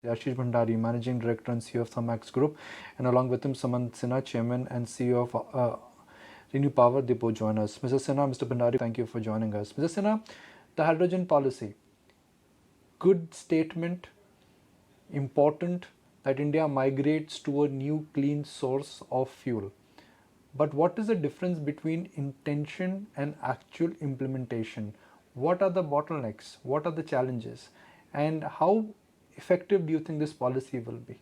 Ashish Bhandari, Managing Director and CEO of Thamax Group, and along with him, Samant Sinha, Chairman and CEO of Renew Power. They both join us. Mr. Sinha, Mr. Bhandari, thank you for joining us. Mr. Sinha, the hydrogen policy, good statement, important that India migrates to a new clean source of fuel. But what is the difference between intention and actual implementation? What are the bottlenecks? What are the challenges? And how effective do you think this policy will be?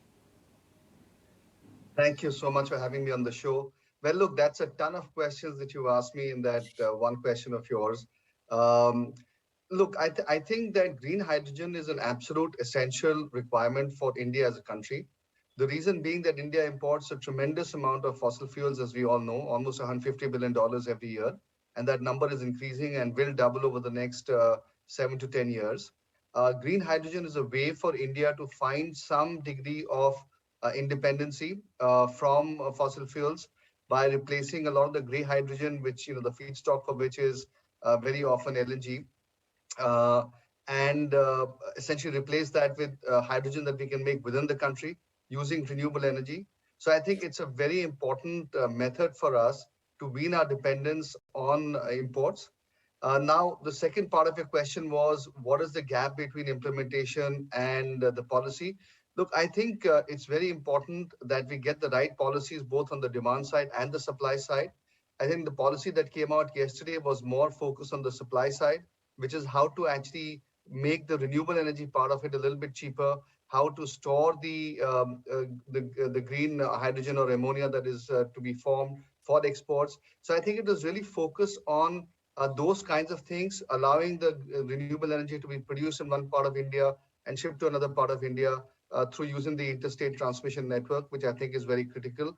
Thank you so much for having me on the show. Well, look, that's a ton of questions that you asked me in that one question of yours. Um, Look, I think that green hydrogen is an absolute essential requirement for India as a country. The reason being that India imports a tremendous amount of fossil fuels, as we all know, almost $150 billion every year. And that number is increasing and will double over the next 7 to 10 years. Green hydrogen is a way for India to find some degree of independency from fossil fuels by replacing a lot of the gray hydrogen, which, the feedstock for which is very often LNG, uh, and essentially replace that with hydrogen that we can make within the country using renewable energy. So I think it's a very important method for us to wean our dependence on imports. Now, the second part of your question was, what is the gap between implementation and the policy? Look, I think it's very important that we get the right policies both on the demand side and the supply side. I think the policy that came out yesterday was more focused on the supply side, which is how to actually make the renewable energy part of it a little bit cheaper, how to store the green hydrogen or ammonia that is to be formed for exports. So I think it was really focused on those kinds of things, allowing the renewable energy to be produced in one part of India and shipped to another part of India through using the interstate transmission network, which I think is very critical.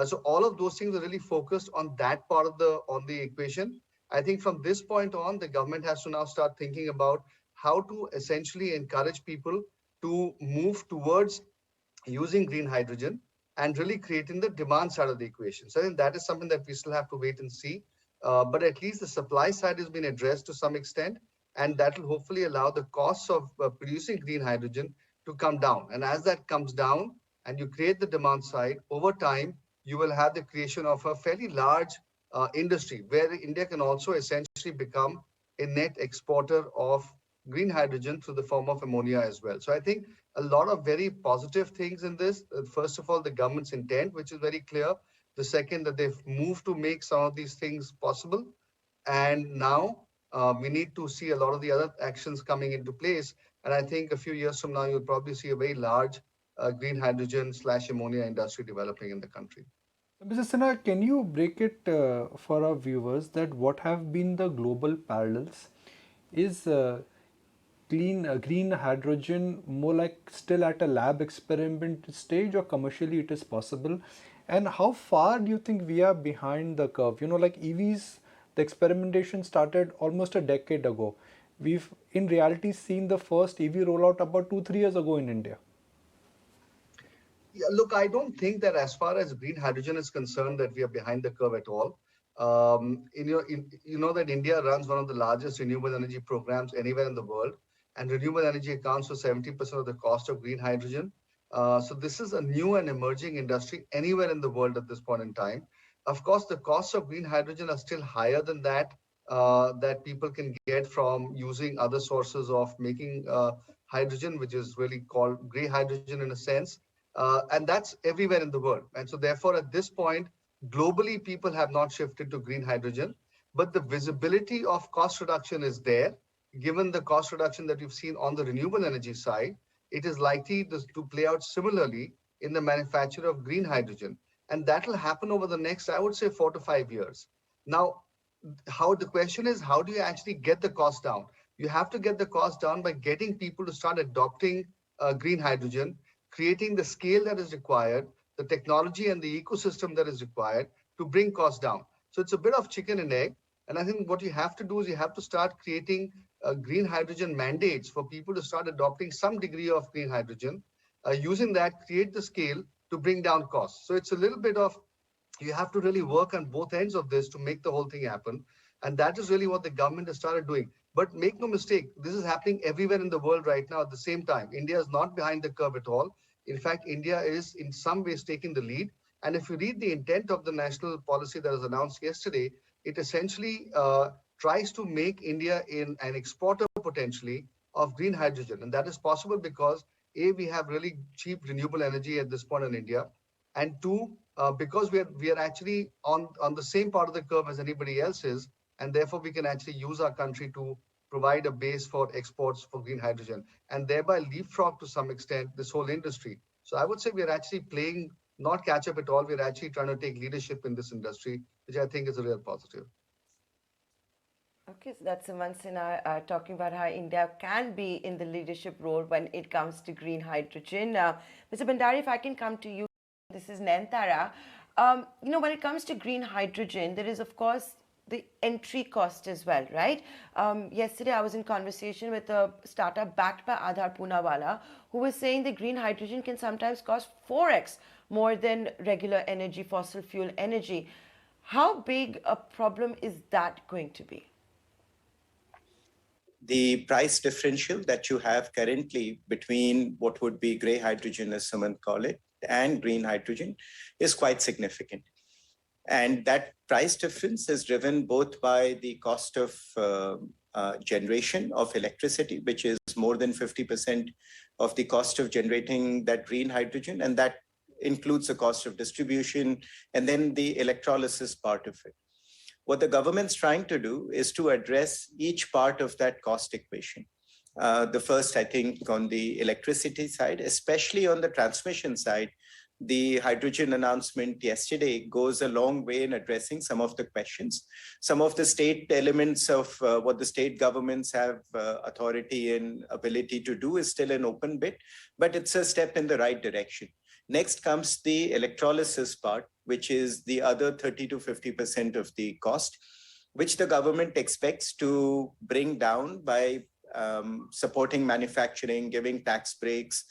So all of those things are really focused on that part of the equation. I think from this point on, the government has to now start thinking about how to essentially encourage people to move towards using green hydrogen and really creating the demand side of the equation. So I think that is something that we still have to wait and see. But at least the supply side has been addressed to some extent, and that will hopefully allow the costs of producing green hydrogen to come down. And as that comes down and you create the demand side, over time, you will have the creation of a fairly large industry where India can also essentially become a net exporter of green hydrogen through the form of ammonia as well. So I think a lot of very positive things in this. First of all, the government's intent, which is very clear. The second, that they've moved to make some of these things possible. And now we need to see a lot of the other actions coming into place. And I think a few years from now, you'll probably see a very large green hydrogen slash ammonia industry developing in the country. Mr. Sinha, can you break it for our viewers that what have been the global parallels? Is clean green hydrogen more like still at a lab experiment stage, or commercially it is possible? And how far do you think we are behind the curve? Like EVs, the experimentation started almost a decade ago. We've in reality seen the first EV rollout about 2 3 years ago in India. Yeah, look, I don't think that as far as green hydrogen is concerned, that we are behind the curve at all. You know that India runs one of the largest renewable energy programs anywhere in the world, and renewable energy accounts for 70% of the cost of green hydrogen. So this is a new and emerging industry anywhere in the world at this point in time. Of course, the costs of green hydrogen are still higher than that people can get from using other sources of making hydrogen, which is really called gray hydrogen in a sense. And that's everywhere in the world. And so, therefore, at this point, globally, people have not shifted to green hydrogen, but the visibility of cost reduction is there. Given the cost reduction that we've seen on the renewable energy side, it is likely to play out similarly in the manufacture of green hydrogen. And that will happen over the next, I would say, 4 to 5 years. Now, how the question is, how do you actually get the cost down? You have to get the cost down by getting people to start adopting green hydrogen, creating the scale that is required, the technology and the ecosystem that is required to bring costs down. So it's a bit of chicken and egg. And I think what you have to do is you have to start creating green hydrogen mandates for people to start adopting some degree of green hydrogen. Using that, create the scale to bring down costs. So it's a little bit of you have to really work on both ends of this to make the whole thing happen. And that is really what the government has started doing. But make no mistake, this is happening everywhere in the world right now at the same time. India is not behind the curve at all. In fact, India is in some ways taking the lead. And if you read the intent of the national policy that was announced yesterday, it essentially tries to make India in an exporter potentially of green hydrogen. And that is possible because A, we have really cheap renewable energy at this point in India, and two, because we are actually on the same part of the curve as anybody else is, and therefore we can actually use our country to provide a base for exports for green hydrogen, and thereby leapfrog to some extent this whole industry. So I would say we are actually playing not catch up at all. We're actually trying to take leadership in this industry, which I think is a real positive. Okay, so that's Sumant Sinha talking about how India can be in the leadership role when it comes to green hydrogen. Mr. Bhandari, if I can come to you, this is Nayantara. When it comes to green hydrogen, there is, of course, the entry cost as well, right? Yesterday, I was in conversation with a startup backed by Aadhar Poonawalla, who was saying that green hydrogen can sometimes cost 4x more than regular energy, fossil fuel energy. How big a problem is that going to be? The price differential that you have currently between what would be gray hydrogen, as Sumant call it, and green hydrogen is quite significant. And that price difference is driven both by the cost of generation of electricity, which is more than 50% of the cost of generating that green hydrogen. And that includes the cost of distribution and then the electrolysis part of it. What the government's trying to do is to address each part of that cost equation. The first, I think, on the electricity side, especially on the transmission side, the hydrogen announcement yesterday goes a long way in addressing some of the questions. Some of the state elements of what the state governments have authority and ability to do is still an open bit, but it's a step in the right direction. Next comes the electrolysis part, which is the other 30 to 50% of the cost, which the government expects to bring down by supporting manufacturing, giving tax breaks,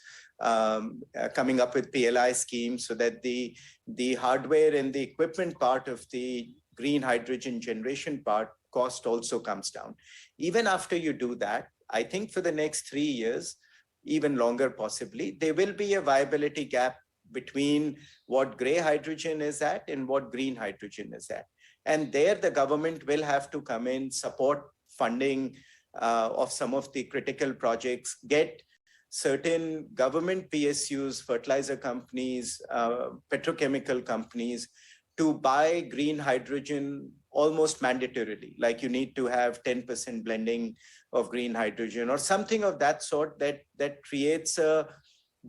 coming up with PLI schemes so that the hardware and the equipment part of the green hydrogen generation part cost also comes down. Even after you do that, I think for the next 3 years, even longer possibly, there will be a viability gap between what gray hydrogen is at and what green hydrogen is at. And there the government will have to come in, support funding of some of the critical projects, get certain government PSUs, fertilizer companies, petrochemical companies to buy green hydrogen almost mandatorily, like you need to have 10% blending of green hydrogen or something of that sort that creates a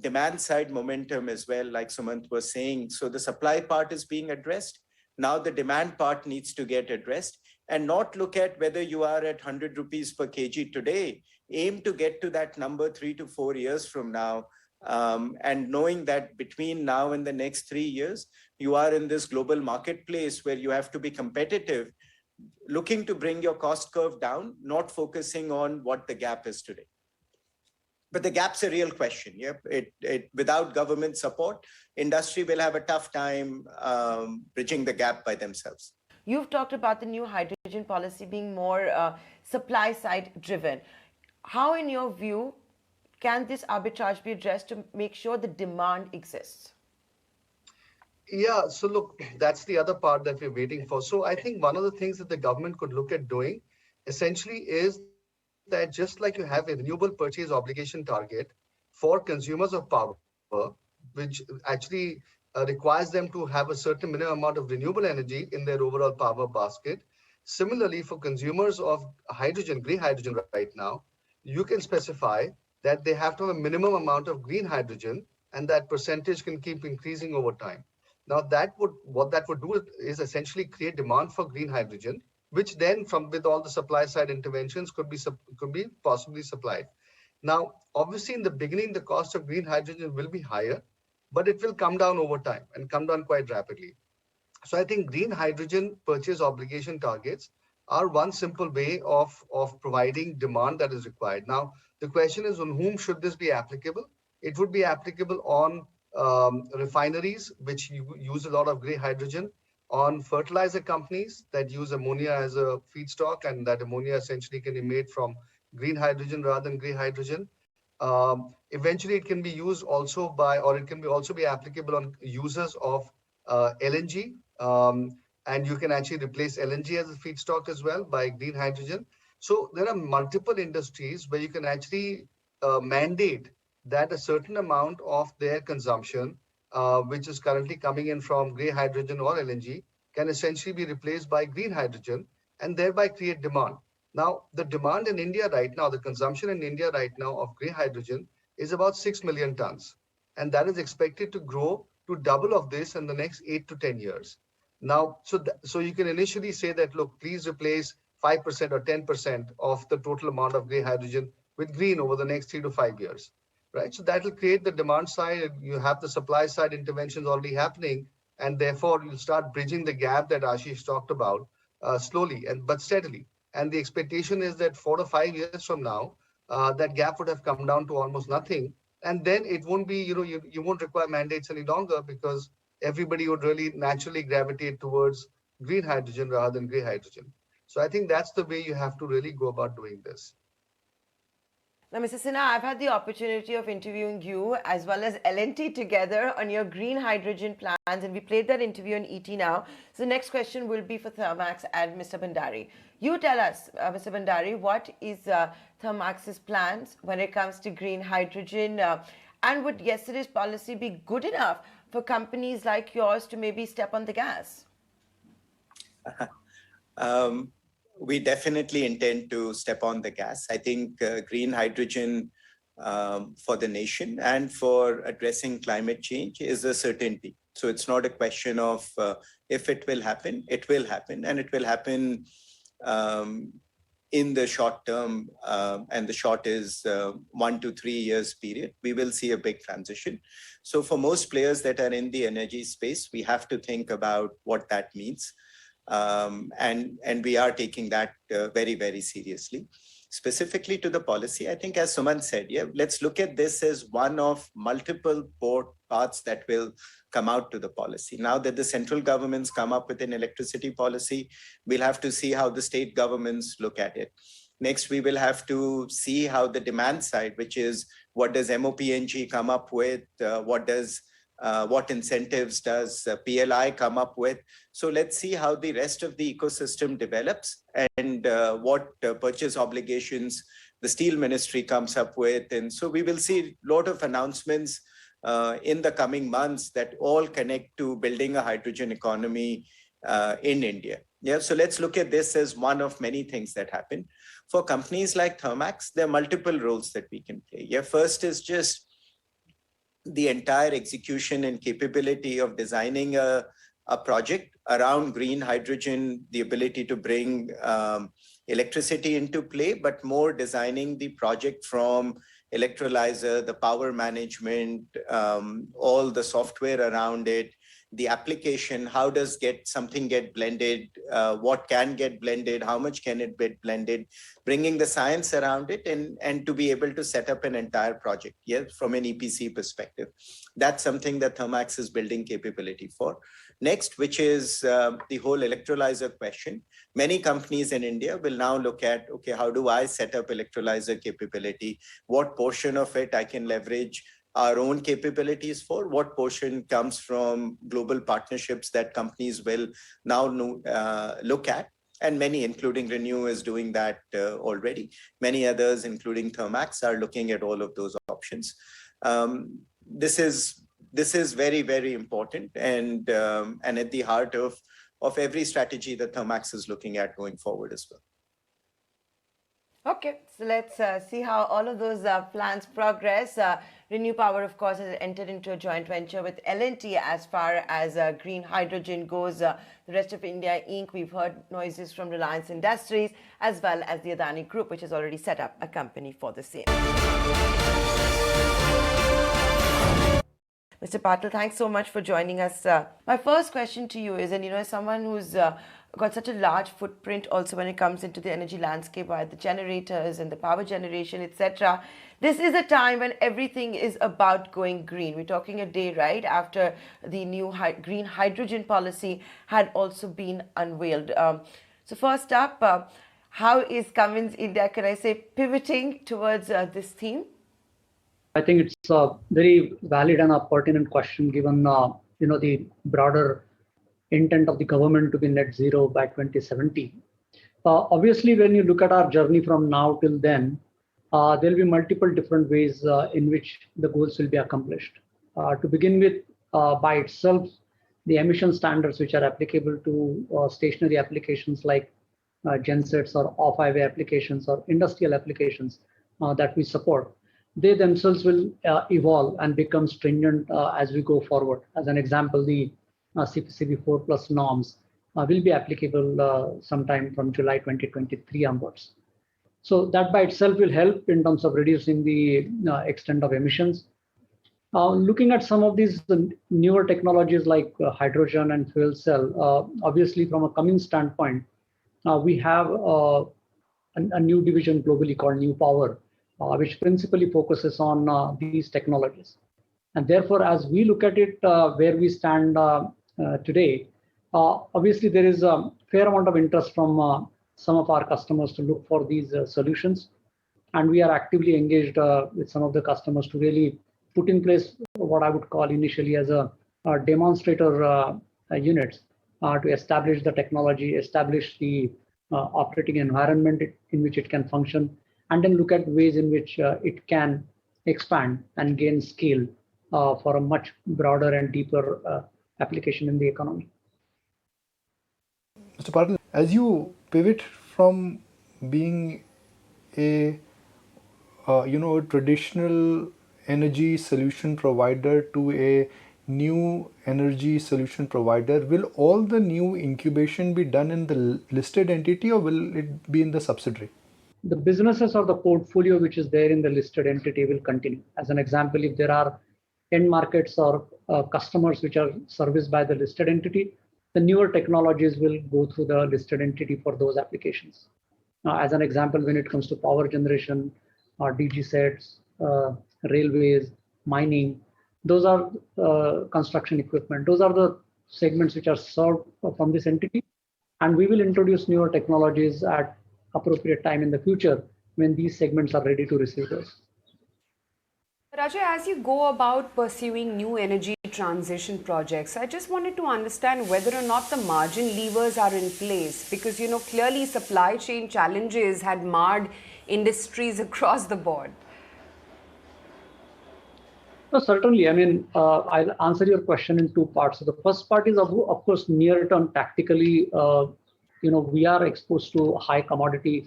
demand side momentum as well, like Sumant was saying. So the supply part is being addressed. Now the demand part needs to get addressed and not look at whether you are at 100 rupees per kg today. Aim to get to that number 3 to 4 years from now. And knowing that between now and the next 3 years, you are in this global marketplace where you have to be competitive, looking to bring your cost curve down, not focusing on what the gap is today. But the gap's a real question. Yep. Without government support, industry will have a tough time bridging the gap by themselves. You've talked about the new hydrogen policy being more supply side driven. How, in your view, can this arbitrage be addressed to make sure the demand exists? Yeah, so look, that's the other part that we're waiting for. So I think one of the things that the government could look at doing essentially is that just like you have a renewable purchase obligation target for consumers of power, which actually requires them to have a certain minimum amount of renewable energy in their overall power basket. Similarly, for consumers of hydrogen, green hydrogen right now, you can specify that they have to have a minimum amount of green hydrogen, and that percentage can keep increasing over time. Now, what that would do is essentially create demand for green hydrogen, which then, from with all the supply side interventions, could be possibly supplied. Now, obviously, in the beginning, the cost of green hydrogen will be higher, but it will come down over time and come down quite rapidly. So I think green hydrogen purchase obligation targets are one simple way of providing demand that is required. Now, the question is on whom should this be applicable? It would be applicable on refineries, which use a lot of gray hydrogen. on fertilizer companies that use ammonia as a feedstock, and that ammonia essentially can be made from green hydrogen rather than gray hydrogen. Eventually, it can be used also by, or it can be also be applicable on users of LNG. And you can actually replace LNG as a feedstock as well by green hydrogen. So there are multiple industries where you can actually mandate that a certain amount of their consumption, which is currently coming in from gray hydrogen or LNG, can essentially be replaced by green hydrogen and thereby create demand. Now, the demand in India right now, the consumption in India right now of grey hydrogen is about 6 million tons. And that is expected to grow to double of this in the next 8 to 10 years. Now, so you can initially say that, look, please replace 5% or 10% of the total amount of grey hydrogen with green over the next 3 to 5 years, right? So that will create the demand side. You have the supply side interventions already happening, and therefore you'll start bridging the gap that Ashish talked about slowly and but steadily. And the expectation is that 4 to 5 years from now, that gap would have come down to almost nothing. And then it won't be, you won't require mandates any longer because everybody would really naturally gravitate towards green hydrogen rather than gray hydrogen. So I think that's the way you have to really go about doing this. Now, Mr. Sinha, I've had the opportunity of interviewing you as well as L&T together on your green hydrogen plans, and we played that interview on ET Now. So the next question will be for Thermax and Mr. Bhandari. You tell us, Mr. Bhandari, what is Thermax's plans when it comes to green hydrogen? And would yesterday's policy be good enough for companies like yours to maybe step on the gas? We definitely intend to step on the gas. I think green hydrogen for the nation and for addressing climate change is a certainty. So it's not a question of if it will happen, and it will happen in the short term, and the short is 1 to 3 years period. We will see a big transition. So for most players that are in the energy space, we have to think about what that means. And we are taking that very, very seriously. Specifically to the policy, I think as Sumant said, let's look at this as one of multiple parts that will come out to the policy. Now that the central governments come up with an electricity policy, we'll have to see how the state governments look at it. Next, we will have to see how the demand side, which is what does MOPNG come up with, what incentives does PLI come up with. So let's see how the rest of the ecosystem develops and what purchase obligations the steel ministry comes up with. And so we will see a lot of announcements in the coming months that all connect to building a hydrogen economy in India. So let's look at this as one of many things that happen. For companies like Thermax, there are multiple roles that we can play. First is just the entire execution and capability of designing a project around green hydrogen, the ability to bring electricity into play, but more designing the project from electrolyzer, the power management, all the software around it, the application, how does something get blended, what can get blended, how much can it get blended, bringing the science around it and to be able to set up an entire project, from an EPC perspective. That's something that Thermax is building capability for. Next, which is the whole electrolyzer question. Many companies in India will now look at, okay, how do I set up electrolyzer capability? What portion of it I can leverage our own capabilities for, what portion comes from global partnerships that companies will now look at. And many, including Renew, is doing that already. Many others, including Thermax, are looking at all of those options. This is very, very important and at the heart of every strategy that Thermax is looking at going forward as well. Okay, so let's see how all of those plans progress. Renew Power, of course, has entered into a joint venture with L&T as far as green hydrogen goes. The rest of India Inc., we've heard noises from Reliance Industries, as well as the Adani Group, which has already set up a company for the same. Mr. Patil, thanks so much for joining us. My first question to you is, and as someone who's got such a large footprint also when it comes into the energy landscape, via the generators and the power generation, etc. This is a time when everything is about going green. We're talking a day, right, after the new green hydrogen policy had also been unveiled. So first up, how is Cummins India, can I say, pivoting towards this theme? I think it's a very valid and a pertinent question given the broader intent of the government to be net zero by 2070. Obviously, when you look at our journey from now till then, there will be multiple different ways in which the goals will be accomplished. To begin with, by itself, the emission standards which are applicable to stationary applications like gensets or off-highway applications or industrial applications that we support, they themselves will evolve and become stringent as we go forward. As an example, the CPCB 4 plus norms will be applicable sometime from July 2023 onwards. So that by itself will help in terms of reducing the extent of emissions. Looking at some of these newer technologies like hydrogen and fuel cell, obviously from a Cummins standpoint, we have a new division globally called New Power, which principally focuses on these technologies. And therefore, as we look at it, where we stand today, obviously there is a fair amount of interest from some of our customers to look for these solutions. And we are actively engaged with some of the customers to really put in place what I would call initially as a demonstrator units to establish the technology, establish the operating environment in which it can function, and then look at ways in which it can expand and gain scale for a much broader and deeper application in the economy. Mr. Patil, as you pivot from being a a traditional energy solution provider to a new energy solution provider, will all the new incubation be done in the listed entity or will it be in the subsidiary? The businesses or the portfolio which is there in the listed entity will continue. As an example, if there are end markets or customers which are serviced by the listed entity, the newer technologies will go through the listed entity for those applications. As an example, when it comes to power generation, DG sets, railways, mining, those are construction equipment. Those are the segments which are served from this entity. And we will introduce newer technologies at appropriate time in the future when these segments are ready to receive those. Rajay, as you go about pursuing new energy transition projects, I just wanted to understand whether or not the margin levers are in place, because clearly supply chain challenges had marred industries across the board. No, certainly. I mean, I'll answer your question in two parts. So the first part is, of course, near term tactically, we are exposed to high commodity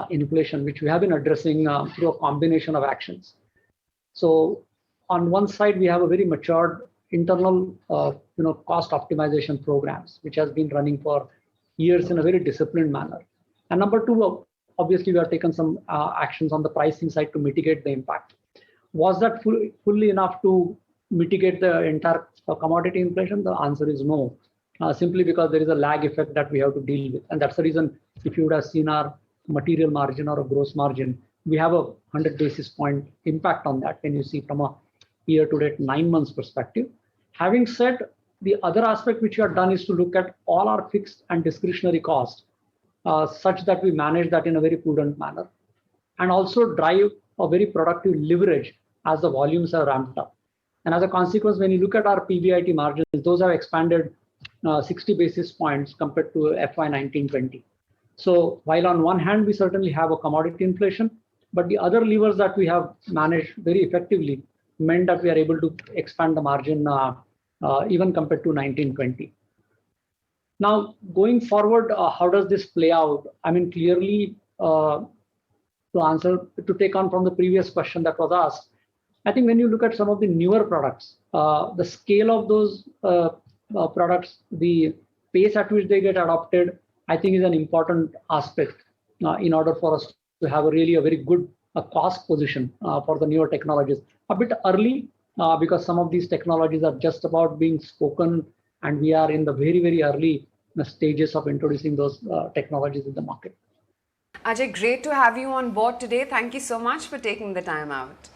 inflation, which we have been addressing through a combination of actions. So on one side, we have a very matured internal, cost optimization programs, which has been running for years in a very disciplined manner. And number two, obviously, we have taken some actions on the pricing side to mitigate the impact. Was that fully enough to mitigate the entire commodity inflation? The answer is no, simply because there is a lag effect that we have to deal with. And that's the reason, if you would have seen our material margin or a gross margin, we have a 100 basis point impact on that when you see from a year to date 9 months perspective. Having said, the other aspect which we have done is to look at all our fixed and discretionary costs such that we manage that in a very prudent manner, and also drive a very productive leverage as the volumes are ramped up. And as a consequence, when you look at our PBIT margins, those have expanded 60 basis points compared to FY 19-20. So while on one hand, we certainly have a commodity inflation, but the other levers that we have managed very effectively meant that we are able to expand the margin even compared to 19-20. Now, going forward, how does this play out? I mean, clearly, to take on from the previous question that was asked, I think when you look at some of the newer products, the scale of those products, the pace at which they get adopted, I think is an important aspect in order for us to have a very good cost position for the newer technologies. A bit early because some of these technologies are just about being spoken and we are in the very early the stages of introducing those technologies in the market. Ajay, great to have you on board today. Thank you so much for taking the time out.